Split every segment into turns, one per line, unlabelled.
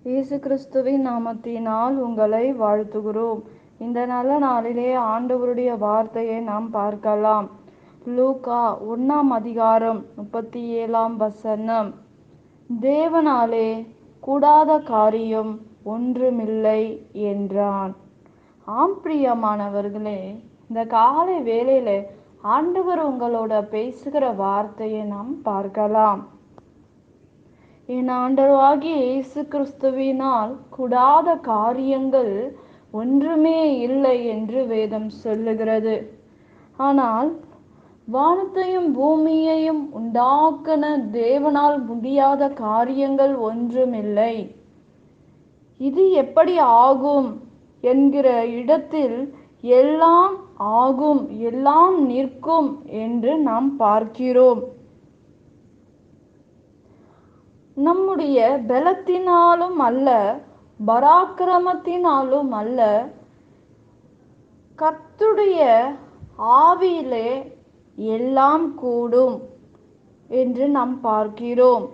இயேசு கிறிஸ்துவின் நாமத்தினால் உங்களை வாழ்த்துகிறோம். இந்த நல்ல நாளிலே ஆண்டவருடைய வார்த்தையை நாம் பார்க்கலாம். லூக்கா 1 37 தேவனாலே கூடாத காரியம் ஒன்றுமில்லை என்றான். ஆம் பிரியமானவர்களே, இந்த காலை வேளையில ஆண்டவர் உங்களோட பேசுகிற வார்த்தையை நாம் பார்க்கலாம். என் ஆண்டவராகிய இயேசு கிறிஸ்துவினால் கூடாத காரியங்கள் ஒன்றுமே இல்லை என்று வேதம் சொல்லுகிறது. ஆனால் வானத்தையும் பூமியையும் உண்டாக்கின தேவனால் முடியாத காரியங்கள் ஒன்றுமில்லை. இது எப்படி ஆகும் என்கிற இடத்தில் எல்லாம் ஆகும், எல்லாம் நிற்கும் என்று நாம் பார்க்கிறோம். நம்முடைய பலத்தினாலும் அல்ல, பராக்கிரமத்தினாலும் அல்ல, கர்த்தருடைய ஆவியிலே எல்லாம் கூடும் என்று நாம் பார்க்கிறோம்.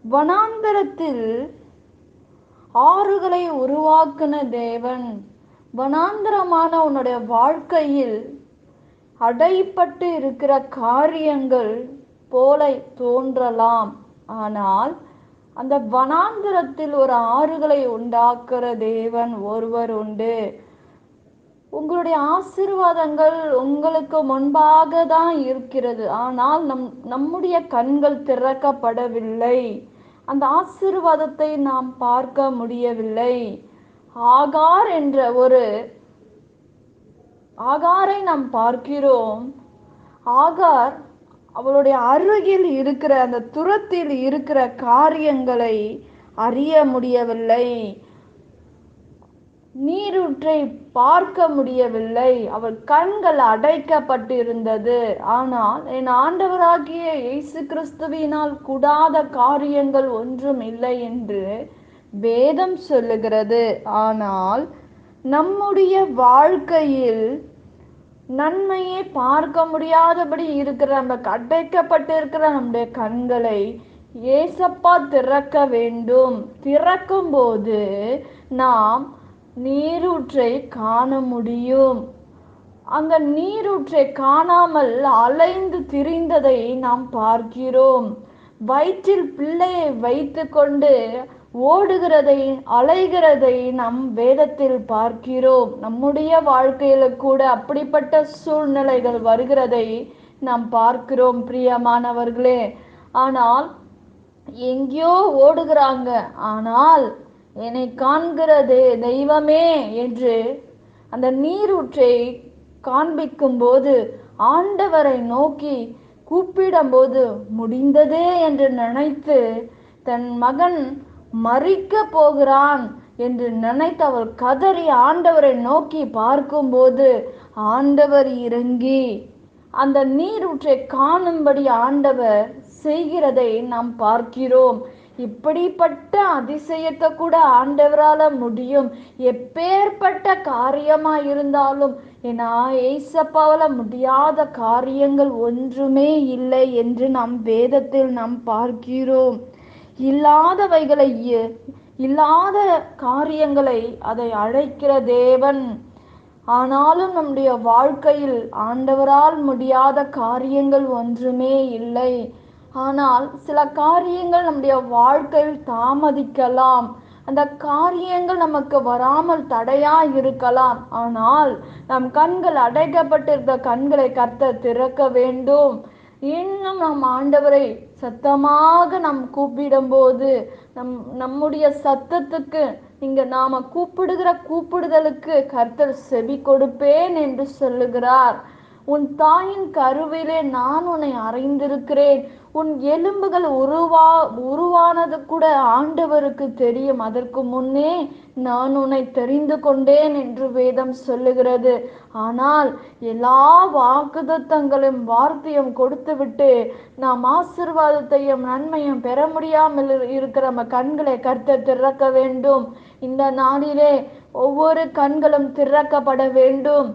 வனாந்தரத்தில் ஆறுகளை உருவாக்கின தேவன் வனாந்தரமான உன்னுடைய வாழ்க்கையில் அடைப்பட்டு இருக்கிற காரியங்கள் போல தோன்றலாம். ஆனால் அந்த வனாந்தரத்தில் ஒரு ஆறுகளை உண்டாக்குற தேவன் ஒருவர் உண்டு. உங்களுடைய ஆசீர்வாதங்கள் உங்களுக்கு முன்பாக தான் இருக்கிறது. ஆனால் நம்முடைய கண்கள் திறக்கப்படவில்லை. அந்த ஆசீர்வாதத்தை நாம் பார்க்க முடியவில்லை. ஆகாரை நாம் பார்க்கிறோம். ஆகார் அவளுடைய அருகில் இருக்கிற அந்த துரத்தில் இருக்கிற காரியங்களை அறிய முடியவில்லை. நீரூற்றை பார்க்க முடியவில்லை. அவள் கண்கள் அடைக்கப்பட்டிருந்தது. ஆனால் என் ஆண்டவராகிய இயேசு கிறிஸ்துவினால் கூடாத காரியங்கள் ஒன்றும் இல்லை என்று வேதம் சொல்லுகிறது. ஆனால் நம்முடைய வாழ்க்கையில் நன்மையை பார்க்க முடியாதபடி இருக்கிற அந்த அடைக்கப்பட்டிருக்கிற நம்முடைய கண்களை ஏசப்பா திறக்க வேண்டும். திறக்கும் போது நாம் நீரூற்றை காண முடியும். அந்த நீரூற்றை காணாமல் அலைந்து திரிந்ததை நாம் பார்க்கிறோம். வயிற்றில் பிள்ளையை வைத்து கொண்டு ஓடுகிறதை, அலைகிறதை நம் வேதத்தில் பார்க்கிறோம். நம்முடைய வாழ்க்கையில கூட அப்படிப்பட்ட சூழ்நிலைகள் வருகிறதை நாம் பார்க்கிறோம் பிரியமானவர்களே. ஆனால் எங்கேயோ ஓடுகிறாங்க. ஆனால் என்னை காண்கிறது தெய்வமே என்று அந்த நீரூற்றை காண்பிக்கும் போது, ஆண்டவரை நோக்கி கூப்பிடும் போது முடிந்ததே என்று நினைத்து தன் மகன் மரிக்க போகிறான் என்று நினைத்து அவள் கதறி ஆண்டவரை நோக்கி பார்க்கும்போது ஆண்டவர் இறங்கி அந்த நீரூற்றை காணும்படி ஆண்டவர் செய்கிறதை நாம் பார்க்கிறோம். இப்படிப்பட்ட அதிசயத்தை கூட ஆண்டவரால முடியும். எப்பேற்பட்ட காரியமா இருந்தாலும் ஏன்னா ஏசப்பாவால முடியாத காரியங்கள் ஒன்றுமே இல்லை என்று நாம் வேதத்தில் நாம் பார்க்கிறோம். இல்லாத காரியங்களை அதை அழைக்கிற தேவன். ஆனாலும் நம்முடைய வாழ்க்கையில் ஆண்டவரால் முடியாத காரியங்கள் ஒன்றுமே இல்லை. ஆனால் சில காரியங்கள் நம்முடைய வாழ்க்கையில் தாமதிக்கலாம். அந்த காரியங்கள் நமக்கு வராமல் தடையா இருக்கலாம். ஆனால் நம் கண்கள் அடைக்கப்பட்டிருந்த கண்களை கர்த்தர் திறக்க வேண்டும். இன்னும் நம் ஆண்டவரை சத்தமாக நாம் கூப்பிடும் போது நம்முடைய சத்தத்துக்கு நாம கூப்பிடுகிற கூப்பிடுதலுக்கு கர்த்தர் செவி கொடுப்பேன் என்று சொல்லுகிறார். உன் தாயின் கருவிலே நான் உன்னை அறிந்திருக்கிறேன். உன் எலும்புகள் உருவானது கூட ஆண்டவருக்கு தெரியும். அதற்கு முன்னே நான் உன்னை தெரிந்து கொண்டேன் என்று வேதம் சொல்லுகிறது. ஆனால் எல்லா வாக்குத்தத்தங்களும் வார்த்தையும் கொடுத்து விட்டு நாம் ஆசீர்வாதத்தையும் நன்மையும் பெற முடியாமல் இருக்கிற நம்ம கண்களை கர்த்தர் திறக்க வேண்டும். இந்த நாளிலே ஒவ்வொரு கண்களும் திறக்கப்பட வேண்டும்.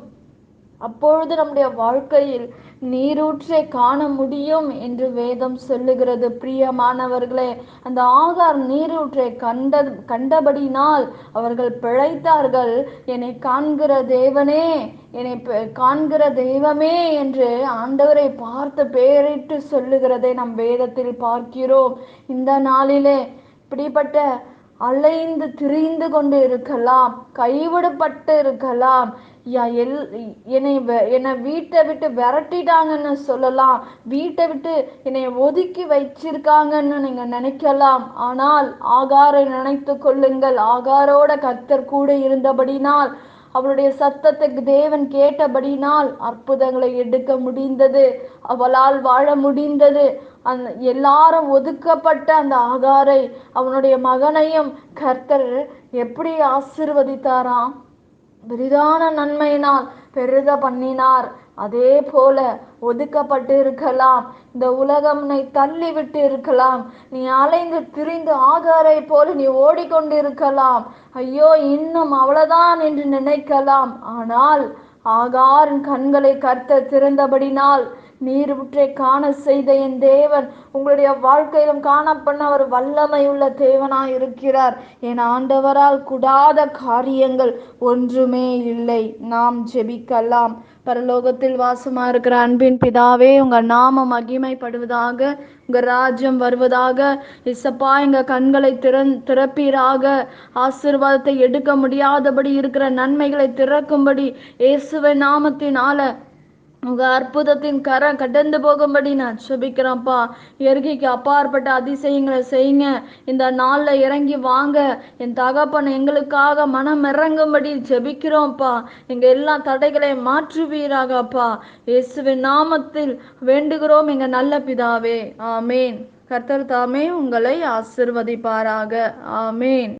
அப்பொழுது நம்முடைய வாழ்க்கையில் நீரூற்றை காண முடியும் என்று வேதம் சொல்லுகிறது. பிரியமானவர்களே, அந்த ஆகார் நீரூற்றை கண்டபடினால் அவர்கள் பிழைத்தார்கள். என்னை காண்கிற தேவனே, என்னை காண்கிற தெய்வமே என்று ஆண்டவரை பார்த்து பெயரிட்டு சொல்லுகிறதை நம் வேதத்தில் பார்க்கிறோம். இந்த நாளிலே இப்படிப்பட்ட அலைந்து திரிந்து கொண்டு இருக்கலாம், கைவிடப்பட்டு இருக்கலாம், என்னை வீட்டை விட்டு விரட்டிட்டாங்கன்னு சொல்லலாம், வீட்டை விட்டு என்னை ஒதுக்கி வச்சிருக்காங்கன்னு நீங்க நினைக்கலாம். ஆனால் ஆகாரை நினைத்து கொள்ளுங்கள். ஆகாரோட கர்த்தர் கூட இருந்தபடினால், அவளுடைய சத்தத்துக்கு தேவன் கேட்டபடினால் அற்புதங்களை எடுக்க முடிந்தது, அவளால் வாழ முடிந்தது. எல்லாரும் ஒதுக்கப்பட்ட அந்த ஆகாரை, அவனுடைய மகனையும் கர்த்தர் எப்படி ஆசீர்வதித்தாராம்? பெரிதான நன்மையினால் பெருக பண்ணினார். அதே போல ஒதுக்கப்பட்டு இருக்கலாம், இந்த உலகம் உன்னை தள்ளி விட்டு இருக்கலாம், நீ அலைந்து திரிந்து ஆகாரை போல நீ ஓடிக்கொண்டு இருக்கலாம், ஐயோ இன்னும் அவ்வளவுதான் என்று நினைக்கலாம். ஆனால் ஆகாரின் கண்களை கர்த்தர் திறந்தபடினால் நீரூற்றை காண செய்த என் தேவன் உங்களுடைய வாழ்க்கையிலும் காணப்பண்ண ஒரு வல்லமை உள்ள தேவனாய் இருக்கிறார். என் ஆண்டவரால் கூடாத காரியங்கள் ஒன்றுமே இல்லை. நாம் ஜெபிக்கலாம். பரலோகத்தில் வாசமா இருக்கிற அன்பின் பிதாவே, உங்க நாமம் மகிமைப்படுவதாக, உங்க ராஜ்யம் வருவதாக. இசப்பா, எங்க கண்களை திறப்பீராக. ஆசீர்வாதத்தை எடுக்க முடியாதபடி இருக்கிற நன்மைகளை திறக்கும்படி இயேசுவின் நாமத்தினால உங்க அற்புதத்தின் கரம் கடந்து போகும்படி நான் ஜெபிக்கிறேன்ப்பா. இயற்கைக்கு அப்பாற்பட்ட அதிசயங்களை செய்யுங்க. இந்த நாள்ல இறங்கி வாங்க. என் தகப்பன் எங்களுக்காக மனம் இறங்கும்படி ஜெபிக்கிறோம்ப்பா. எங்க எல்லா தடைகளை மாற்றுவீராகப்பா. இயேசுவின் நாமத்தில் வேண்டுகிறோம் எங்க நல்ல பிதாவே. ஆமேன். கர்த்தர் தாமே உங்களை ஆசீர்வதிப்பாராக. ஆமேன்.